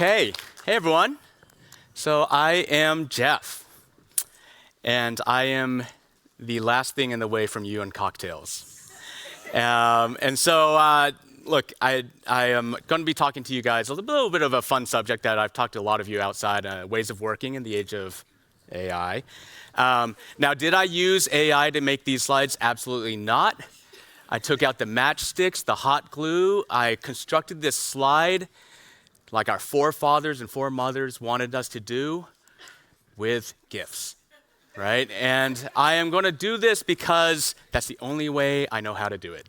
Okay, hey everyone. So I am Jeff, and I am the last thing in the way from you and cocktails. Look, I am going to be talking to you guys a little bit of a fun subject that I've talked to a lot of you outside, ways of working in the age of AI. Now, did I use AI to make these slides? Absolutely not. I took out the matchsticks, the hot glue. I constructed this slide like our forefathers and foremothers wanted us to do with GIFs, right? And I am going to do this because that's the only way I know how to do it.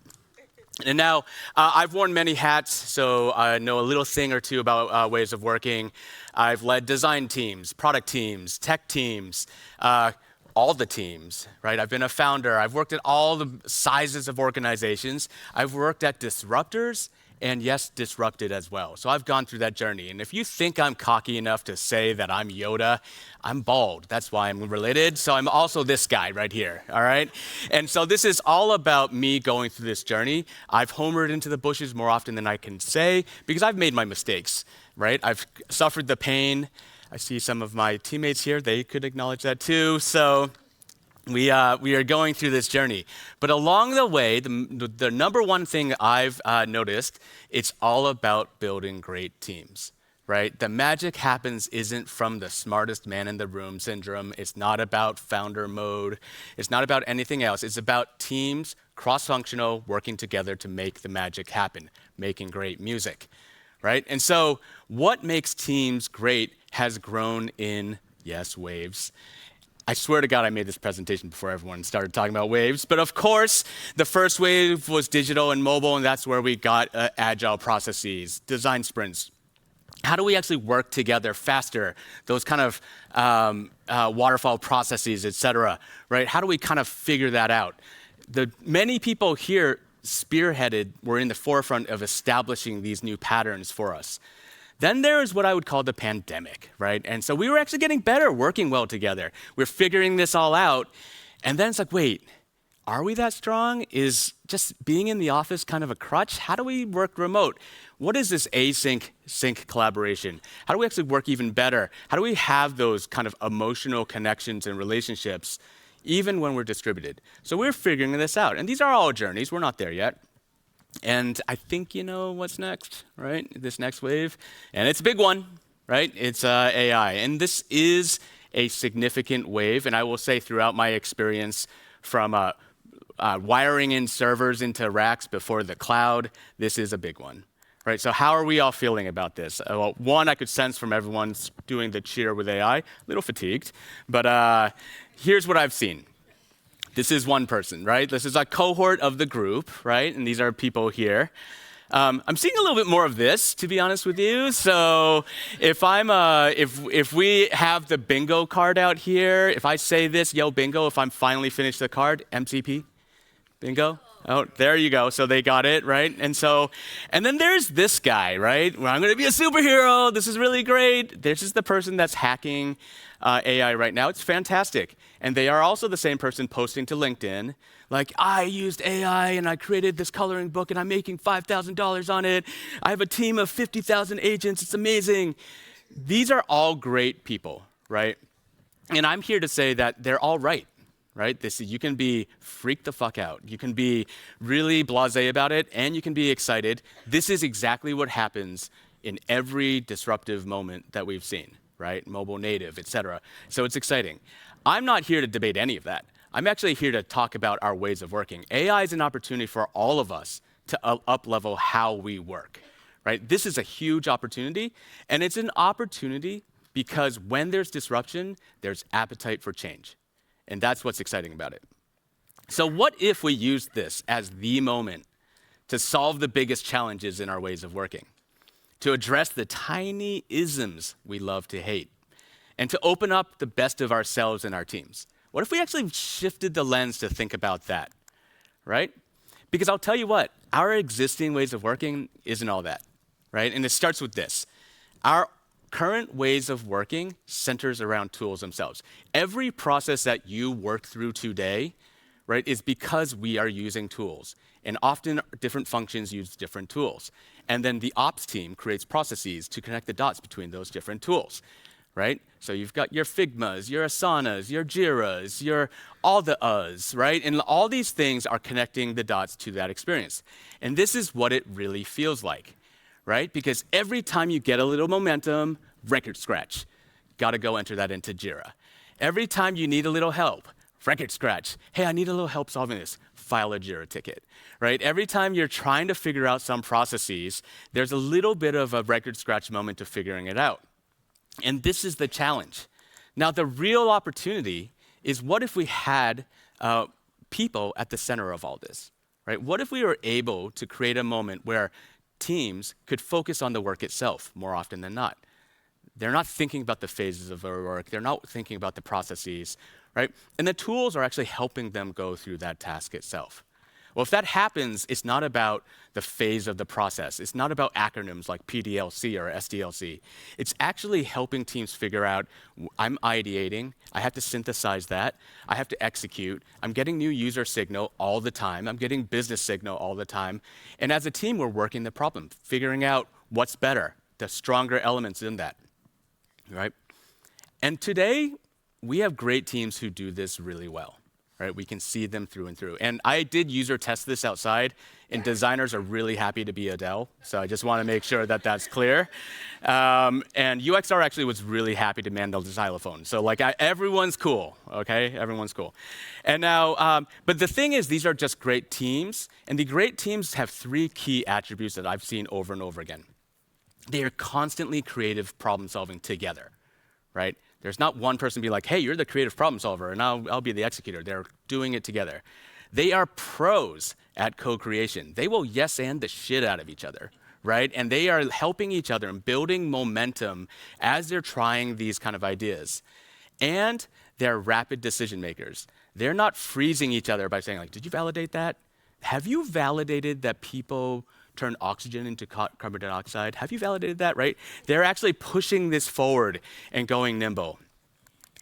And now, I've worn many hats, so I know a little thing or two about ways of working. I've led design teams, product teams, tech teams, all the teams, right? I've been a founder. I've worked at all the sizes of organizations. I've worked at disruptors, and yes, disrupted as well. So I've gone through that journey. And if you think I'm cocky enough to say that I'm Yoda, I'm bald. That's why I'm related. So I'm also this guy right here, all right? And so this is all about me going through this journey. I've homered into the bushes more often than I can say because I've made my mistakes, right? I've suffered the pain. I see some of my teammates here. They could acknowledge that too. So we are going through this journey. But along the way, the number one thing I've noticed, it's all about building great teams, right? The magic happens isn't from the smartest man in the room syndrome. It's not about founder mode. It's not about anything else. It's about teams, cross-functional, working together to make the magic happen, making great music, right? And so what makes teams great has grown in, yes, waves. I swear to God, I made this presentation before everyone started talking about waves. But of course, the first wave was digital and mobile, and that's where we got agile processes, design sprints. How do we actually work together faster? Those kind of waterfall processes, et cetera, right? How do we kind of figure that out? Many people here were in the forefront of establishing these new patterns for us. Then there is what I would call the pandemic, right? And so we were actually getting better, working well together. We're figuring this all out. And then it's like, wait, are we that strong? Is just being in the office kind of a crutch? How do we work remote? What is this async collaboration? How do we actually work even better? How do we have those kind of emotional connections and relationships even when we're distributed? So we're figuring this out. And these are all journeys. We're not there yet. And I think you know what's next, right? This next wave. And it's a big one, right? It's AI. And this is a significant wave. And I will say throughout my experience from wiring in servers into racks before the cloud, this is a big one, right? So how are we all feeling about this? Well, one, I could sense from everyone doing the cheer with AI, a little fatigued. But here's what I've seen. This is one person, right? This is a cohort of the group, right? And these are people here. I'm seeing a little bit more of this, to be honest with you. So if we have the bingo card out here, if I say this, yo, bingo, if I'm finally finished the card, MCP, bingo. Oh, there you go. So they got it, right? And then there's this guy, right? Where I'm going to be a superhero. This is really great. This is the person that's hacking AI right now. It's fantastic. And they are also the same person posting to LinkedIn, like, I used AI and I created this coloring book and I'm making $5,000 on it. I have a team of 50,000 agents. It's amazing. These are all great people, right? And I'm here to say that they're all right. Right? You can be freaked the fuck out. You can be really blasé about it, and you can be excited. This is exactly what happens in every disruptive moment that we've seen, right? Mobile native, et cetera. So it's exciting. I'm not here to debate any of that. I'm actually here to talk about our ways of working. AI is an opportunity for all of us to up-level how we work, right? This is a huge opportunity, and it's an opportunity because when there's disruption, there's appetite for change. And that's what's exciting about it. So what if we used this as the moment to solve the biggest challenges in our ways of working, to address the tiny isms we love to hate, and to open up the best of ourselves and our teams? What if we actually shifted the lens to think about that, right? Because I'll tell you what, our existing ways of working isn't all that, right? And it starts with this. Our current ways of working centers around tools themselves. Every process that you work through today right, is because we are using tools. And often different functions use different tools. And then the ops team creates processes to connect the dots between those different tools, right? So you've got your Figmas, your Asanas, your Jiras, your all the us, right? And all these things are connecting the dots to that experience. And this is what it really feels like, right? Because every time you get a little momentum, record scratch. Got to go enter that into Jira. Every time you need a little help, record scratch. Hey, I need a little help solving this. File a Jira ticket, right? Every time you're trying to figure out some processes, there's a little bit of a record scratch moment to figuring it out. And this is the challenge. Now, the real opportunity is what if we had people at the center of all this, right? What if we were able to create a moment where teams could focus on the work itself more often than not? They're not thinking about the phases of their work. They're not thinking about the processes, right? And the tools are actually helping them go through that task itself. Well, if that happens, it's not about the phase of the process. It's not about acronyms like PDLC or SDLC. It's actually helping teams figure out, I'm ideating, I have to synthesize that, I have to execute, I'm getting new user signal all the time, I'm getting business signal all the time, and as a team, we're working the problem, figuring out what's better, the stronger elements in that, right? And today, we have great teams who do this really well. Right, we can see them through and through. And I did user test this outside, and designers are really happy to be Adele. So I just want to make sure that that's clear. And UXR actually was really happy to man the xylophone. So like everyone's cool, okay? Everyone's cool. And now, but the thing is, these are just great teams. And the great teams have three key attributes that I've seen over and over again. They are constantly creative problem solving together, right? There's not one person be like, hey, you're the creative problem solver, and I'll be the executor. They're doing it together. They are pros at co-creation. They will yes and the shit out of each other, right? And they are helping each other and building momentum as they're trying these kind of ideas. And they're rapid decision makers. They're not freezing each other by saying, like, did you validate that? Have you validated that people turn oxygen into carbon dioxide? Have you validated that, right? They're actually pushing this forward and going nimble.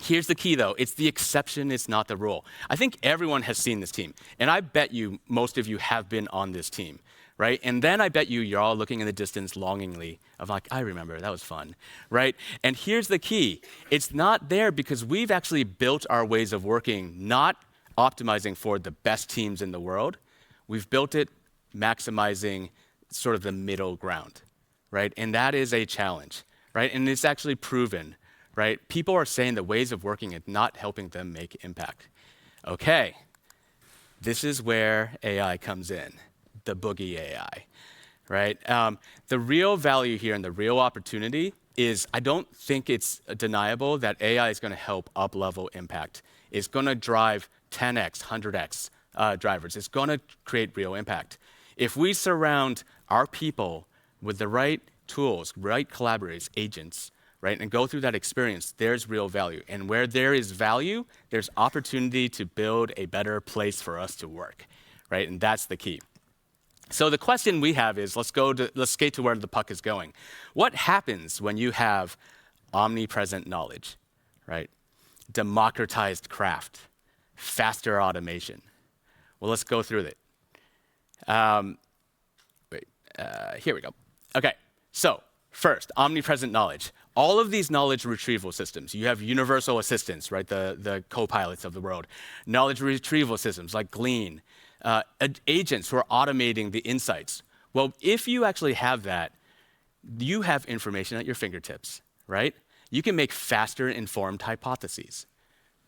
Here's the key, though. It's the exception, it's not the rule. I think everyone has seen this team, and I bet you most of you have been on this team, right? And then I bet you're all looking in the distance longingly of like, I remember, that was fun, right? And here's the key. It's not there because we've actually built our ways of working, not optimizing for the best teams in the world. We've built it maximizing sort of the middle ground, right? And that is a challenge, right? And it's actually proven, right? People are saying the ways of working is not helping them make impact. Okay, this is where AI comes in, the boogie AI, right? The real value here and the real opportunity is I don't think it's deniable that AI is going to help up-level impact. It's going to drive 10x, 100x drivers. It's going to create real impact. If we surround our people with the right tools, right collaborators, agents, right, and go through that experience, there's real value. And where there is value, there's opportunity to build a better place for us to work, right? And that's the key. So the question we have is, let's skate to where the puck is going. What happens when you have omnipresent knowledge, right? Democratized craft, faster automation. Well, let's go through it. Here we go. Okay, so first, omnipresent knowledge. All of these knowledge retrieval systems, you have universal assistants, right, the co-pilots of the world, knowledge retrieval systems like Glean, agents who are automating the insights. Well, if you actually have that, you have information at your fingertips, right? You can make faster informed hypotheses.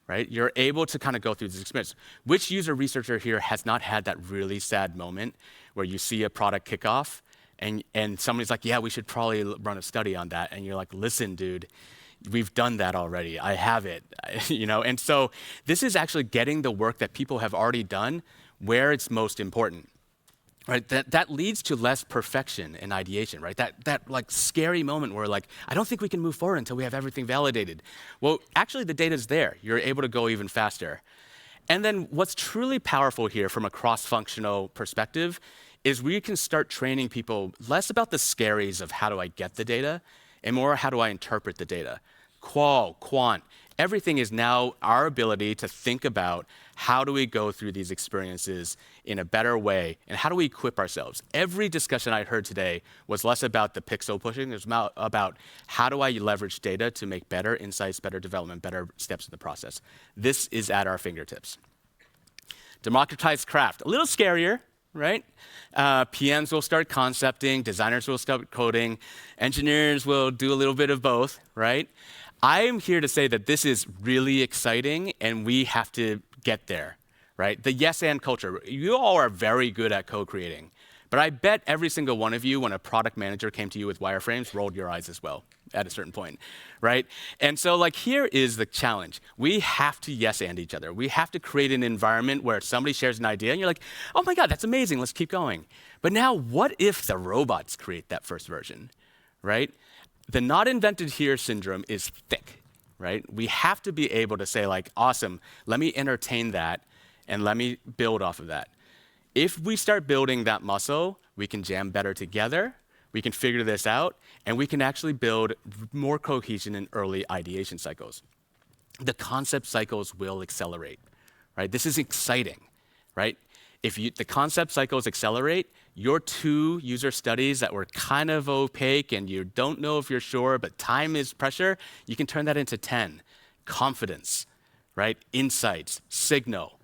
Right? You're able to kind of go through this experience. Which user researcher here has not had that really sad moment where you see a product kickoff and somebody's like, yeah, we should probably run a study on that. And you're like, listen, dude, we've done that already. I have it, you know? And so this is actually getting the work that people have already done where it's most important. Right, that leads to less perfection in ideation, right? That like scary moment where like, I don't think we can move forward until we have everything validated. Well, actually the data's there. You're able to go even faster. And then what's truly powerful here from a cross-functional perspective is we can start training people less about the scaries of how do I get the data and more how do I interpret the data. Qual, quant, everything is now our ability to think about how do we go through these experiences in a better way, and how do we equip ourselves. Every discussion I heard today was less about the pixel pushing. It was about how do I leverage data to make better insights, better development, better steps in the process. This is at our fingertips. Democratized craft, a little scarier, right? PMs will start concepting, designers will start coding, engineers will do a little bit of both, right? I am here to say that this is really exciting, and we have to get there, right? The yes and culture. You all are very good at co-creating, but I bet every single one of you, when a product manager came to you with wireframes, rolled your eyes as well at a certain point, right? And so like here is the challenge. We have to yes and each other. We have to create an environment where somebody shares an idea and you're like, oh my God, that's amazing, let's keep going. But now what if the robots create that first version, right? The not invented here syndrome is thick, right? We have to be able to say like, awesome, let me entertain that and let me build off of that. If we start building that muscle, we can jam better together, we can figure this out, and we can actually build more cohesion in early ideation cycles. The concept cycles will accelerate, right? This is exciting, right? If the concept cycles accelerate, your 2 user studies that were kind of opaque and you don't know if you're sure, but time is pressure, you can turn that into 10. Confidence, right? Insights, signal,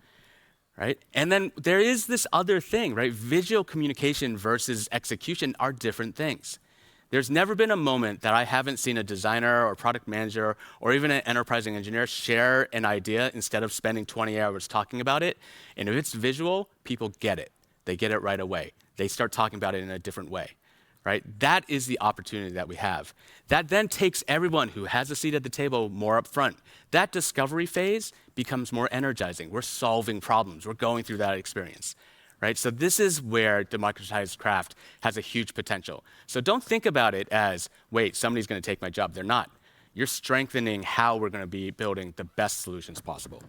right? And then there is this other thing, right? Visual communication versus execution are different things. There's never been a moment that I haven't seen a designer or product manager or even an enterprising engineer share an idea instead of spending 20 hours talking about it. And if it's visual, people get it. They get it right away. They start talking about it in a different way, right? That is the opportunity that we have. That then takes everyone who has a seat at the table more up front. That discovery phase becomes more energizing. We're solving problems. We're going through that experience. Right? So this is where democratized craft has a huge potential. So don't think about it as, wait, somebody's going to take my job. They're not. You're strengthening how we're going to be building the best solutions possible.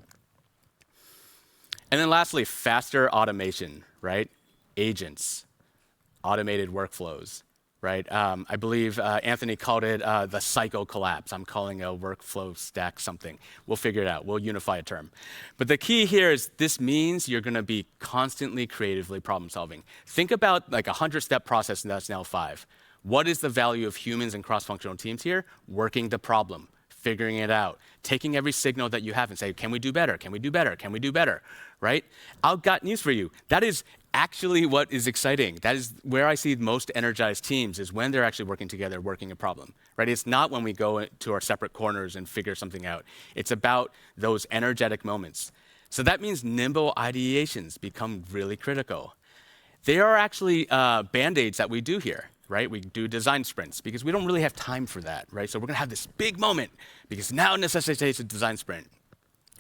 And then lastly, faster automation, right? Agents, automated workflows, right? I believe Anthony called it the psycho collapse. I'm calling a workflow stack something. We'll figure it out. We'll unify a term. But the key here is this means you're going to be constantly creatively problem solving. Think about like a 100-step process, and that's now 5. What is the value of humans and cross-functional teams here? Working the problem, figuring it out, taking every signal that you have and say, can we do better? Can we do better? Can we do better? Right? I've got news for you. That is actually what is exciting. That is where I see most energized teams, is when they're actually working together, working a problem, right? It's not when we go to our separate corners and figure something out. It's about those energetic moments. So that means nimble ideations become really critical. They are actually band-aids that we do here, right? We do design sprints because we don't really have time for that, right? So we're gonna have this big moment because now necessitates a design sprint.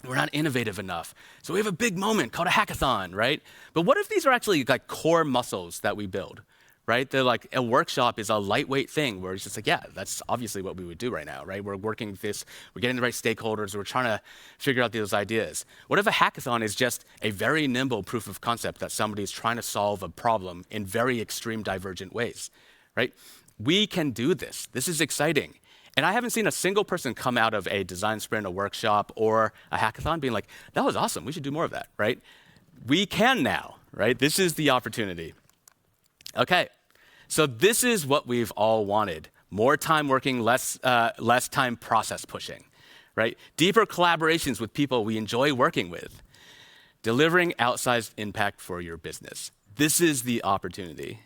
We're not innovative enough. So we have a big moment called a hackathon, right? But what if these are actually like core muscles that we build, right? They're like a workshop is a lightweight thing where it's just like, yeah, that's obviously what we would do right now, right? We're working this, we're getting the right stakeholders, we're trying to figure out those ideas. What if a hackathon is just a very nimble proof of concept that somebody's trying to solve a problem in very extreme divergent ways, right? We can do this. This is exciting. And I haven't seen a single person come out of a design sprint, a workshop, or a hackathon being like, that was awesome, we should do more of that, right? We can now, right? This is the opportunity. Okay, so this is what we've all wanted. More time working, less time process pushing, right? Deeper collaborations with people we enjoy working with. Delivering outsized impact for your business. This is the opportunity.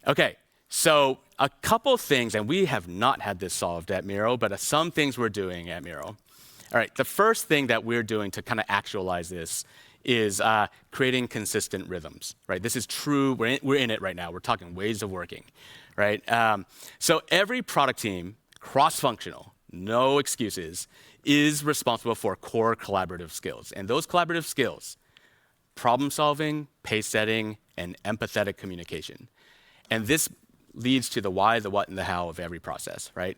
Okay. So a couple things, and we have not had this solved at Miro, but some things we're doing at Miro. All right, the first thing that we're doing to kind of actualize this is creating consistent rhythms, right? This is true, we're in it right now. We're talking ways of working, right? So every product team, cross-functional, no excuses, is responsible for core collaborative skills. And those collaborative skills, problem solving, pace setting, and empathetic communication. And this leads to the why, the what, and the how of every process, right?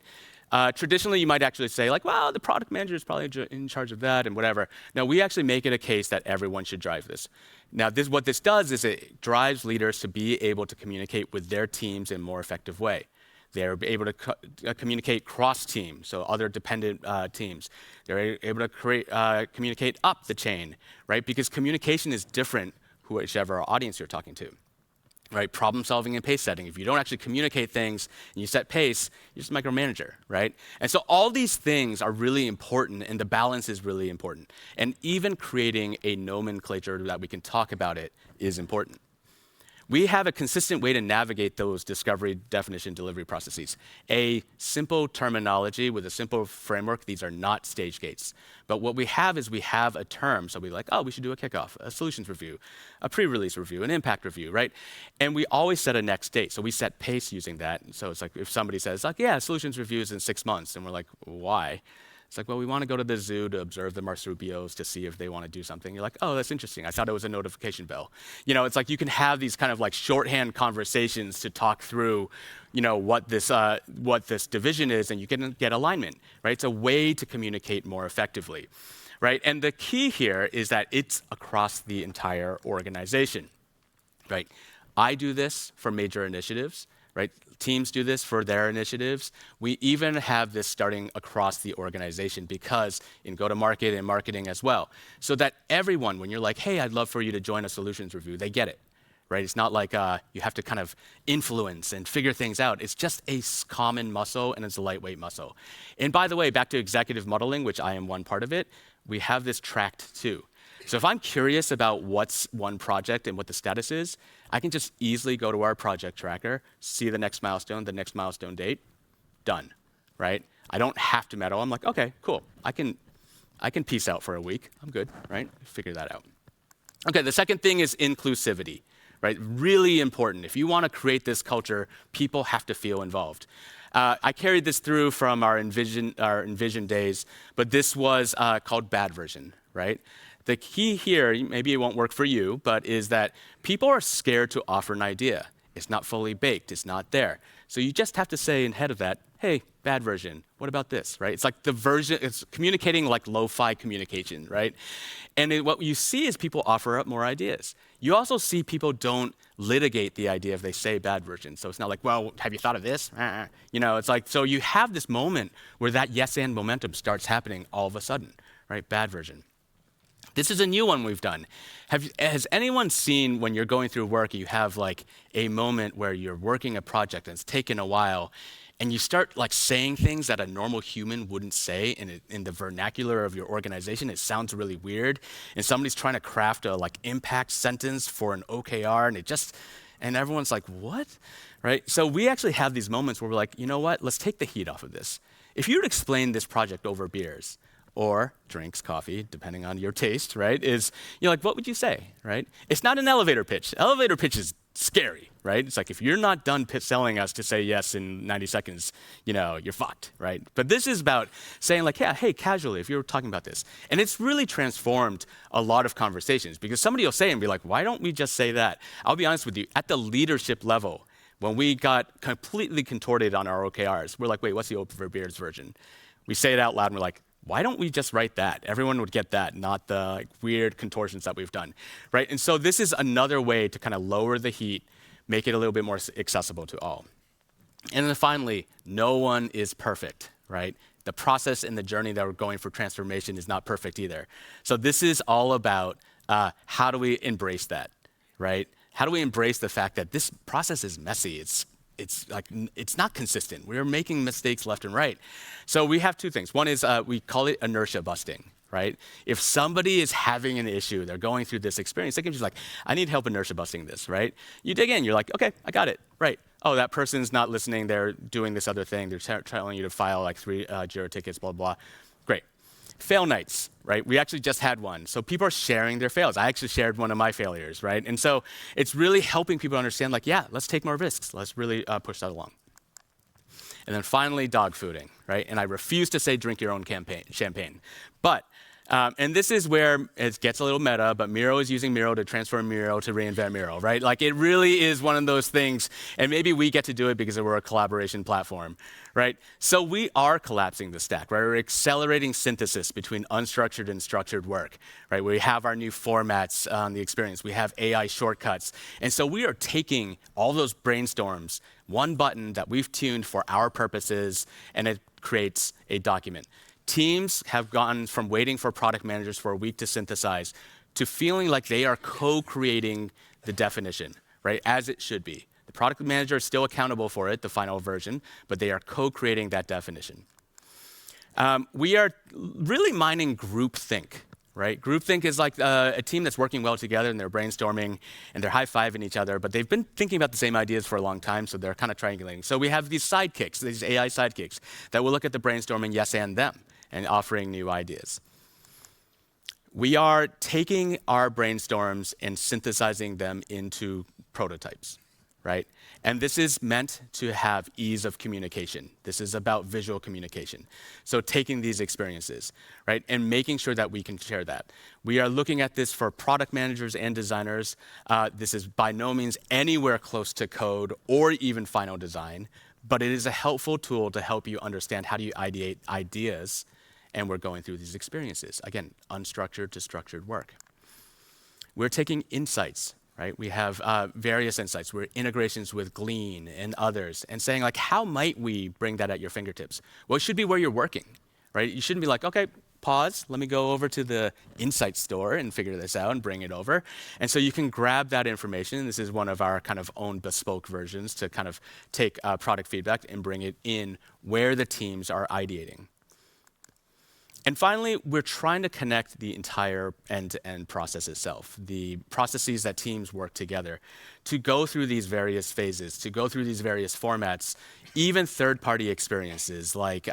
Traditionally, you might actually say like, well, the product manager is probably in charge of that and whatever. No, we actually make it a case that everyone should drive this. Now, what this does is it drives leaders to be able to communicate with their teams in a more effective way. They're able to communicate cross-team, so other dependent teams. They're able to communicate up the chain, right? Because communication is different whichever audience you're talking to. Right, problem solving and pace setting. If you don't actually communicate things and you set pace, you're just a micromanager, right? And so all these things are really important, and the balance is really important. And even creating a nomenclature that we can talk about it is important. We have a consistent way to navigate those discovery, definition, delivery processes. A simple terminology with a simple framework, these are not stage gates. But what we have is we have a term, so we're like, oh, we should do a kickoff, a solutions review, a pre-release review, an impact review, right? And we always set a next date, so we set pace using that. So it's like if somebody says, like, yeah, solutions review is in 6 months, and we're like, why? It's like, well, we want to go to the zoo to observe the marsupials to see if they want to do something. You're like, oh, that's interesting. I thought it was a notification bell. You know, it's like you can have these kind of like shorthand conversations to talk through, you know, what this division is, and you can get alignment, right? It's a way to communicate more effectively, right? And the key here is that it's across the entire organization, right? I do this for major initiatives, right? Teams do this for their initiatives. We even have this starting across the organization because in go-to-market and marketing as well, so that everyone, when you're like, hey, I'd love for you to join a solutions review, they get it, right? It's not like you have to kind of influence and figure things out. It's just a common muscle, and it's a lightweight muscle. And by the way, back to executive modeling, which I am one part of it, we have this tracked too. So if I'm curious about what's one project and what the status is, I can just easily go to our project tracker, see the next milestone date, done, right? I don't have to meddle. I'm like, okay, cool. I can peace out for a week. I'm good, right? Figure that out. Okay, the second thing is inclusivity, right? Really important. If you want to create this culture, people have to feel involved. I carried this through from our Envision days, but this was called bad version, right? The key here, maybe it won't work for you, but is that people are scared to offer an idea. It's not fully baked, it's not there. So you just have to say ahead of that, hey, bad version, what about this, right? It's like the version, it's communicating like lo-fi communication, right? And what you see is people offer up more ideas. You also see people don't litigate the idea if they say bad version. So it's not like, well, have you thought of this? You know, it's like, so you have this moment where that yes and momentum starts happening all of a sudden, right? Bad version. This is a new one we've done. Has anyone seen when you're going through work, you have like a moment where you're working a project and it's taken a while, and you start like saying things that a normal human wouldn't say in the vernacular of your organization? It sounds really weird, and somebody's trying to craft a like impact sentence for an OKR, and everyone's like, what? Right? So we actually have these moments where we're like, you know what? Let's take the heat off of this. If you would explain this project over beers, or drinks, coffee, depending on your taste, right? You're like, what would you say, right? It's not an elevator pitch. Elevator pitch is scary, right? It's like if you're not done selling us to say yes in 90 seconds, you know, you're fucked, right? But this is about saying like, yeah, hey, casually, if you're talking about this. And it's really transformed a lot of conversations because somebody will say and be like, why don't we just say that? I'll be honest with you, at the leadership level, when we got completely contorted on our OKRs, we're like, wait, what's the over beers version? We say it out loud and we're like, why don't we just write that? Everyone would get that, not the like, weird contortions that we've done, right? And so this is another way to kind of lower the heat, make it a little bit more accessible to all. And then finally, no one is perfect, right? The process and the journey that we're going for transformation is not perfect either. So this is all about how do we embrace that, right? How do we embrace the fact that this process is messy? It's not consistent. We're making mistakes left and right. So we have two things. One is we call it inertia busting, right? If somebody is having an issue, they're going through this experience, they can just like, I need help inertia busting this, right? You dig in, you're like, okay, I got it, right. Oh, that person's not listening, they're doing this other thing, they're telling you to file like 3 Jira tickets, blah, blah, blah. Great. Fail nights, right? We actually just had one. So people are sharing their fails. I actually shared one of my failures, right? And so it's really helping people understand like, yeah, let's take more risks. Let's really push that along. And then finally, dog fooding, right? And I refuse to say drink your own champagne. But And this is where it gets a little meta, but Miro is using Miro to transform Miro to reinvent Miro, right? Like it really is one of those things, and maybe we get to do it because we're a collaboration platform, right? So we are collapsing the stack, right? We're accelerating synthesis between unstructured and structured work, right? We have our new formats on the experience. We have AI shortcuts. And so we are taking all those brainstorms, one button that we've tuned for our purposes, and it creates a document. Teams have gone from waiting for product managers for a week to synthesize to feeling like they are co-creating the definition, right, as it should be. The product manager is still accountable for it, the final version, but they are co-creating that definition. We are really mining groupthink, right? Groupthink is like a team that's working well together and they're brainstorming and they're high-fiving each other, but they've been thinking about the same ideas for a long time, so they're kind of triangulating. So we have these sidekicks, these AI sidekicks, that will look at the brainstorming, yes, and them, and offering new ideas. We are taking our brainstorms and synthesizing them into prototypes, right? And this is meant to have ease of communication. This is about visual communication. So taking these experiences, right, and making sure that we can share that. We are looking at this for product managers and designers. This is by no means anywhere close to code or even final design, but it is a helpful tool to help you understand how do you ideate ideas, and we're going through these experiences. Again, unstructured to structured work. We're taking insights, right? We have various insights. We're integrations with Glean and others, and saying like, how might we bring that at your fingertips? Well, it should be where you're working, right? You shouldn't be like, okay, pause, let me go over to the insight store and figure this out and bring it over. And so you can grab that information. This is one of our kind of own bespoke versions to kind of take product feedback and bring it in where the teams are ideating. And finally, we're trying to connect the entire end-to-end process itself, the processes that teams work together, to go through these various phases, to go through these various formats, even third-party experiences like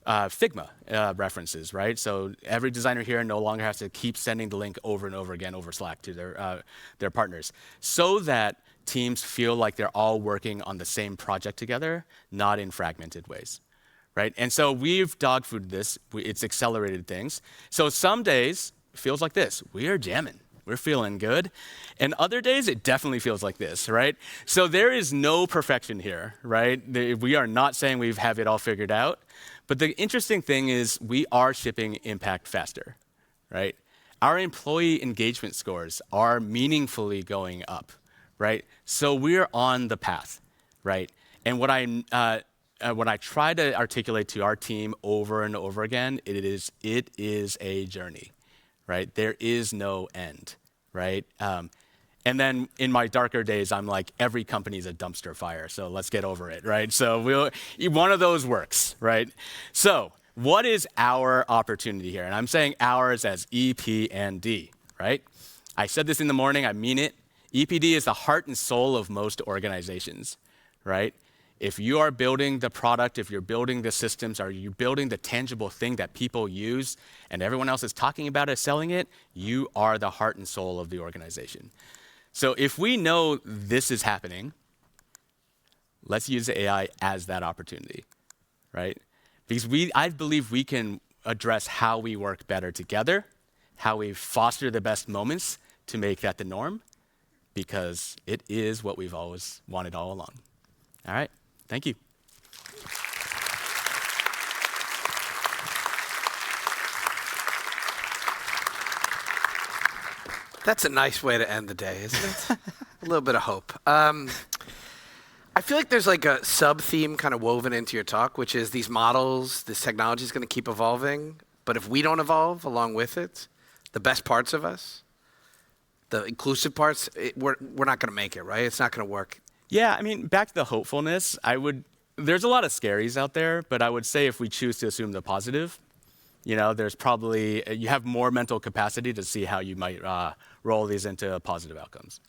Figma references, right? So every designer here no longer has to keep sending the link over and over again over Slack to their partners, so that teams feel like they're all working on the same project together, not in fragmented ways. Right? And so we've dog-fooded this. It's accelerated things. So some days it feels like this. We are jamming. We're feeling good. And other days it definitely feels like this, right? So there is no perfection here, right? We are not saying we have it all figured out. But the interesting thing is we are shipping impact faster, right? Our employee engagement scores are meaningfully going up, right? So we're on the path, right? And what I try to articulate to our team over and over again, it is a journey, right? There is no end, right? And then in my darker days, I'm like, every company is a dumpster fire, so let's get over it, right? So one of those works, right? So what is our opportunity here? And I'm saying ours as EP&D, right? I said this in the morning, I mean it. EPD is the heart and soul of most organizations, right? If you are building the product, if you're building the systems, are you building the tangible thing that people use and everyone else is talking about it, selling it, you are the heart and soul of the organization. So if we know this is happening, let's use AI as that opportunity, right? Because I believe we can address how we work better together, how we foster the best moments to make that the norm, because it is what we've always wanted all along. All right. Thank you. That's a nice way to end the day, isn't it? A little bit of hope. I feel like there's like a sub-theme kind of woven into your talk, which is these models, this technology is going to keep evolving, but if we don't evolve along with it, the best parts of us, the inclusive parts, we're not going to make it, right? It's not going to work. Yeah, I mean, back to the hopefulness, there's a lot of scaries out there, but I would say if we choose to assume the positive, there's probably, you have more mental capacity to see how you might roll these into positive outcomes.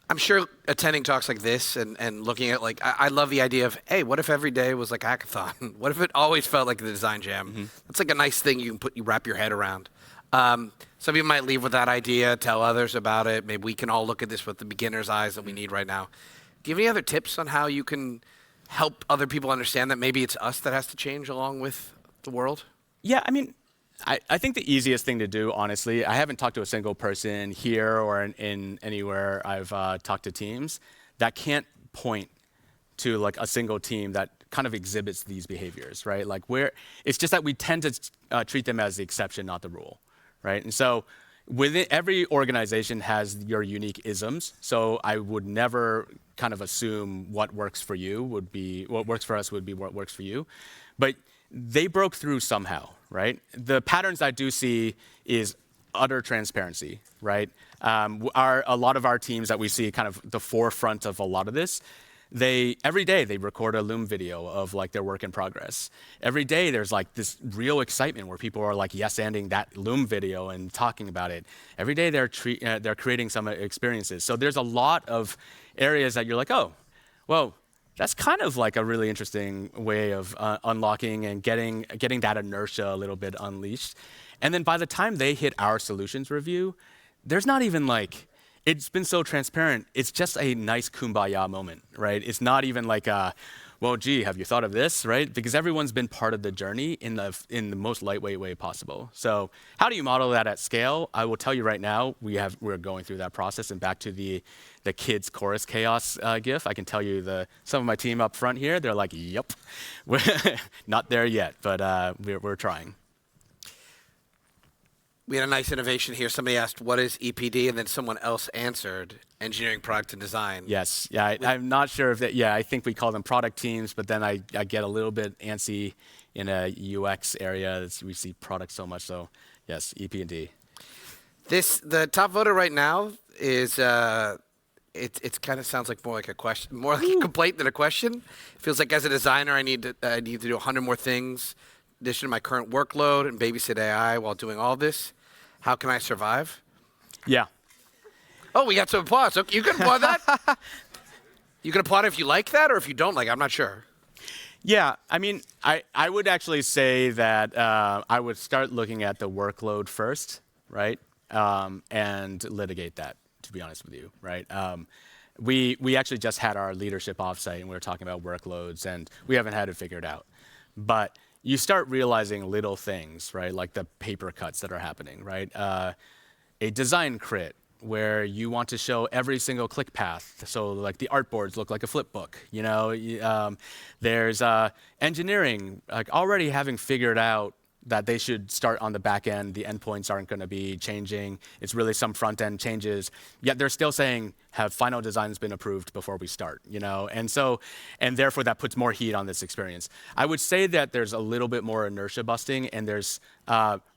I'm sure attending talks like this and looking at I love the idea of, hey, what if every day was like a hackathon? What if it always felt like the design jam? Mm-hmm. That's like a nice thing you wrap your head around. Some of you might leave with that idea, tell others about it. Maybe we can all look at this with the beginner's eyes that we need right now. Do you have any other tips on how you can help other people understand that maybe it's us that has to change along with the world? Yeah, I mean, I think the easiest thing to do, honestly, I haven't talked to a single person here or in anywhere I've talked to teams that can't point to like a single team that kind of exhibits these behaviors, right? Like it's just that we tend to treat them as the exception, not the rule, right? And so within every organization has your unique isms. So I would never kind of assume what works for you would be what works for us would be what works for you, but they broke through somehow, right? The patterns I do see is utter transparency, right? A lot of our teams that we see kind of the forefront of a lot of this, every day they record a Loom video of like their work in progress. Every day there's like this real excitement where people are like yes-anding that Loom video and talking about it. Every day they're creating some experiences. So there's a lot of areas that you're like, oh, well, that's kind of like a really interesting way of unlocking and getting that inertia a little bit unleashed. And then by the time they hit our solutions review, there's not even like, it's been so transparent. It's just a nice kumbaya moment, right? It's not even like, well, gee, have you thought of this, right? Because everyone's been part of the journey in the most lightweight way possible. So how do you model that at scale? I will tell you right now, we're going through that process. And back to the kids chorus chaos gif, I can tell you some of my team up front here, they're like, yep, we're not there yet, but we're trying. We had a nice innovation here. Somebody asked, what is EPD? And then someone else answered, engineering, product, and design. Yes. Yeah, I'm not sure if that, yeah, I think we call them product teams, but then I get a little bit antsy in a UX area. We see product so much, so yes, EPD. The top voter right now is, it kind of sounds like more like a question, more like a complaint than a question. It feels like as a designer, I need to do 100 more things in addition to my current workload and babysit AI while doing all this. How can I survive? Yeah. Oh, we got some applause. Okay, you can applaud that? You can applaud if you like that or if you don't like it. I'm not sure. Yeah, I mean, I would actually say that I would start looking at the workload first, right? And litigate that, to be honest with you, right? We actually just had our leadership offsite and we were talking about workloads and we haven't had it figured out. But you start realizing little things, right? Like the paper cuts that are happening, right? A design crit where you want to show every single click path. So like the artboards look like a flip book, you know? There's engineering, like already having figured out that they should start on the back end. The endpoints aren't going to be changing. It's really some front end changes. Yet they're still saying, have final designs been approved before we start, you know? And therefore that puts more heat on this experience. I would say that there's a little bit more inertia busting and there's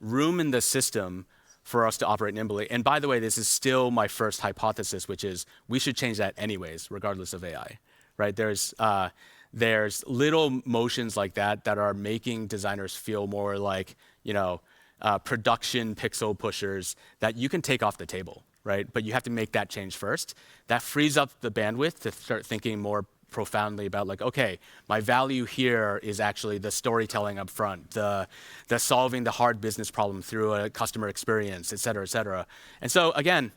room in the system for us to operate nimbly. And by the way, this is still my first hypothesis, which is we should change that anyways, regardless of AI, right? There's little motions like that are making designers feel more like, you know, production pixel pushers that you can take off the table, right? But you have to make that change first. That frees up the bandwidth to start thinking more profoundly about like, okay, my value here is actually the storytelling up front, the solving the hard business problem through a customer experience, et cetera, et cetera. And so again,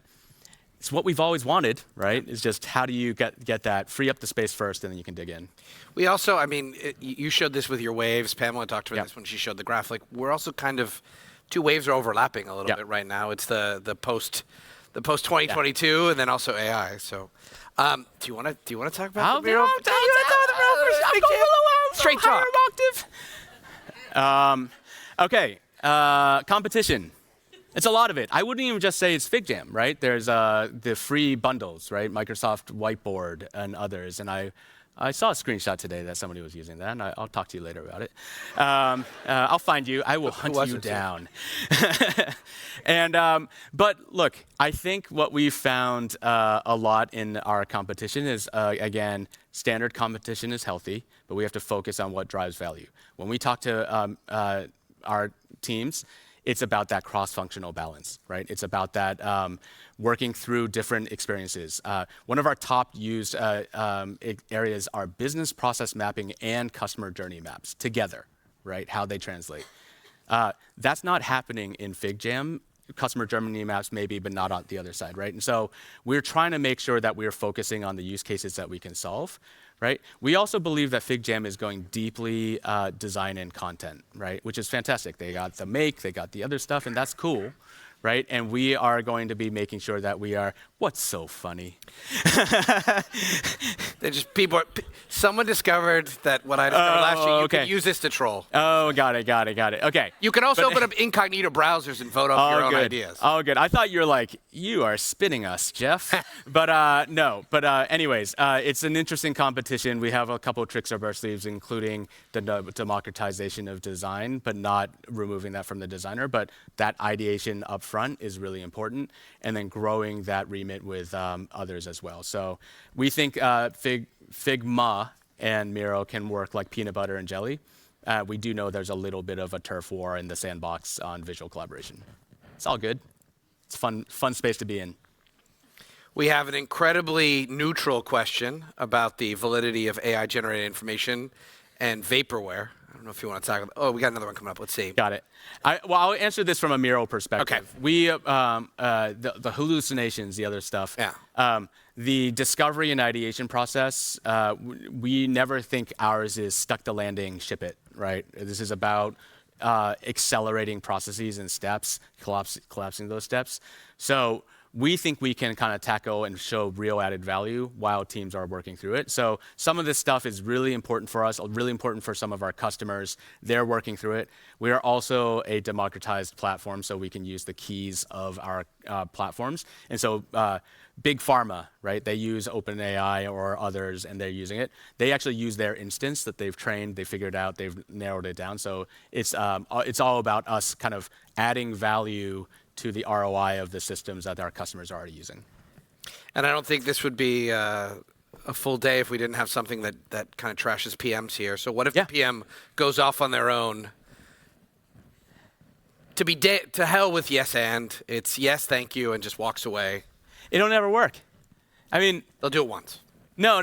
it's what we've always wanted, right? It's just how do you get that, free up the space first, and then you can dig in. We also, I mean, you showed this with your waves. Pamela talked about this when she showed the graph. Like, we're also kind of, two waves are overlapping a little bit right now. It's the post 2022, and then also AI. So, do you want to talk about the Miro? Straight talk. Okay, competition. It's a lot of it. I wouldn't even just say it's FigJam, right? There's the free bundles, right? Microsoft Whiteboard and others. And I saw a screenshot today that somebody was using that, and I'll talk to you later about it. I'll find you. I will hunt you down. But look, I think what we've found a lot in our competition is, again, standard competition is healthy, but we have to focus on what drives value. When we talk to our teams, it's about that cross-functional balance, right? It's about that working through different experiences. One of our top used areas are business process mapping and customer journey maps together, right? How they translate. That's not happening in FigJam. Customer journey maps maybe, but not on the other side, right? And so we're trying to make sure that we're focusing on the use cases that we can solve right? We also believe that FigJam is going deeply design and content, right? Which is fantastic. They got the make, they got the other stuff, and that's cool, right? And we are going to be making sure that we are, what's so funny? They just someone discovered that what I discovered last year, you can use this to troll. Oh, got it. Okay. You can also open up incognito browsers and vote up your own ideas. Oh, good. I thought you were like, you are spinning us, Jeff. But no. But anyways, it's an interesting competition. We have a couple of tricks up our sleeves, including the democratization of design, but not removing that from the designer. But that ideation up front is really important, and then growing that remit with others as well. So we think Figma and Miro can work like peanut butter and jelly. We do know there's a little bit of a turf war in the sandbox on visual collaboration. It's all good. It's fun space to be in. We have an incredibly neutral question about the validity of AI-generated information and vaporware. I don't know if you want to talk about. Oh, we got another one coming up. Let's see. Got it. I'll answer this from a Miro perspective. Okay. We the hallucinations, the other stuff. Yeah. The discovery and ideation process. We never think ours is stuck the landing, ship it. Right. This is about accelerating processes and steps, collapsing those steps. So we think we can kind of tackle and show real added value while teams are working through it. So some of this stuff is really important for us, really important for some of our customers. They're working through it. We are also a democratized platform, so we can use the keys of our platforms. And so big pharma, right? They use OpenAI or others, and they're using it. They actually use their instance that they've trained, they figured out, they've narrowed it down. So it's all about us kind of adding value to the ROI of the systems that our customers are already using. And I don't think this would be a full day if we didn't have something that kind of trashes PMs here. So what if the PM goes off on their own? To hell with yes and. It's yes, thank you, and just walks away. It'll never work. I mean, they'll do it once. No,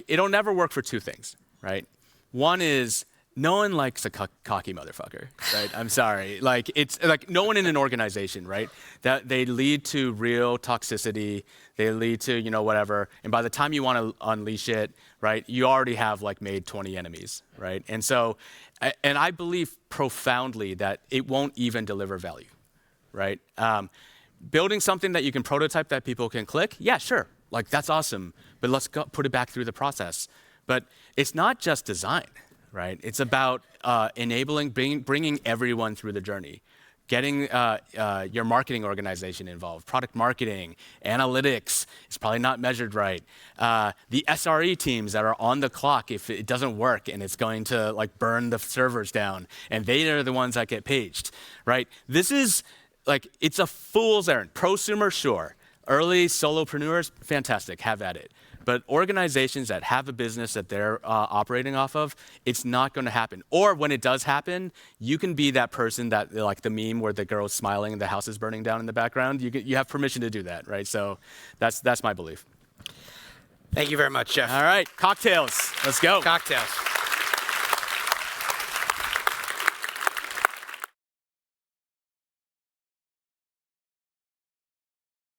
it'll never work for two things, right? One is no one likes a cocky motherfucker, right? I'm sorry. It's like no one in an organization, right? That they lead to real toxicity. They lead to, whatever. And by the time you want to unleash it, right, you already have made 20 enemies, right? And so, and I believe profoundly that it won't even deliver value, right? Building something that you can prototype that people can click, yeah, sure. That's awesome. But let's put it back through the process. But it's not just design. Right? It's about enabling, bringing everyone through the journey, getting your marketing organization involved, product marketing, analytics. It's probably not measured right. The SRE teams that are on the clock if it doesn't work and it's going to burn the servers down, and they are the ones that get paged, right? This is it's a fool's errand. Prosumer, sure. Early solopreneurs, fantastic, have at it. But organizations that have a business that they're operating off of, it's not going to happen. Or when it does happen, you can be that person that, the meme where the girl's smiling and the house is burning down in the background. You have permission to do that, right? So that's my belief. Thank you very much, Jeff. All right, cocktails. Let's go. Cocktails.